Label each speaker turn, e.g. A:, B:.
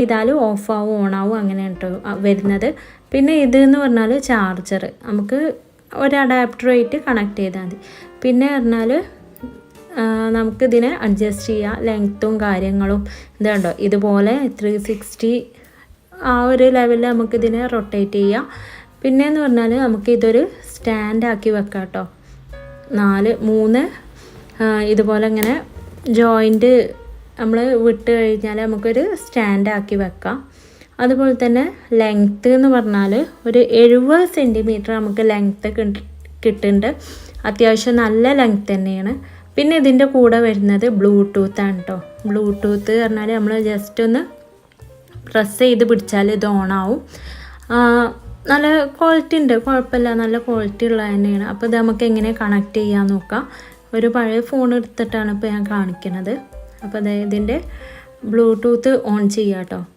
A: ചെയ്താലും ഓഫാവും ഓണാവും അങ്ങനെ കേട്ടോ വരുന്നത്. പിന്നെ ഇതെന്ന് പറഞ്ഞാൽ ചാർജർ നമുക്ക് ഒരു അഡാപ്റ്ററായിട്ട് കണക്ട് ചെയ്താൽ മതി. പിന്നെ പറഞ്ഞാൽ നമുക്കിതിനെ അഡ്ജസ്റ്റ് ചെയ്യാം, ലെങ്ത്തും കാര്യങ്ങളും. ഇതുണ്ടോ ഇതുപോലെ 360 ആ ഒരു ലെവലിൽ നമുക്കിതിനെ റൊട്ടേറ്റ് ചെയ്യാം. പിന്നെയെന്ന് പറഞ്ഞാൽ നമുക്കിതൊരു സ്റ്റാൻഡാക്കി വെക്കാം കേട്ടോ. 3 ഇതുപോലെ ഇങ്ങനെ ജോയിൻറ്റ് നമ്മൾ വിട്ട് കഴിഞ്ഞാൽ നമുക്കൊരു സ്റ്റാൻഡാക്കി വെക്കാം. അതുപോലെ തന്നെ ലെങ്ത്ത് എന്ന് പറഞ്ഞാൽ ഒരു 70 സെൻറ്റിമീറ്റർ നമുക്ക് ലെങ്ത്ത് കിട്ടുന്നുണ്ട്. അത്യാവശ്യം നല്ല ലെങ്ത്ത് തന്നെയാണ്. പിന്നെ ഇതിൻ്റെ കൂടെ വരുന്നത് ബ്ലൂടൂത്താണ് കേട്ടോ. ബ്ലൂടൂത്ത് പറഞ്ഞാൽ നമ്മൾ ജസ്റ്റ് ഒന്ന് പ്രസ് ചെയ്ത് പിടിച്ചാൽ ഇത് ഓണാവും. നല്ല ക്വാളിറ്റി ഉണ്ട്, കുഴപ്പമില്ല, നല്ല ക്വാളിറ്റി ഉള്ളത് തന്നെയാണ്. അപ്പോൾ ഇത് നമുക്ക് എങ്ങനെ കണക്ട് ചെയ്യാൻ നോക്കാം. ഒരു പഴയ ഫോൺ എടുത്തിട്ടാണ് ഇപ്പോൾ ഞാൻ കാണിക്കുന്നത്. അപ്പോൾ അതായത് ഇതിൻ്റെ ബ്ലൂടൂത്ത് ഓൺ ചെയ്യാം കേട്ടോ.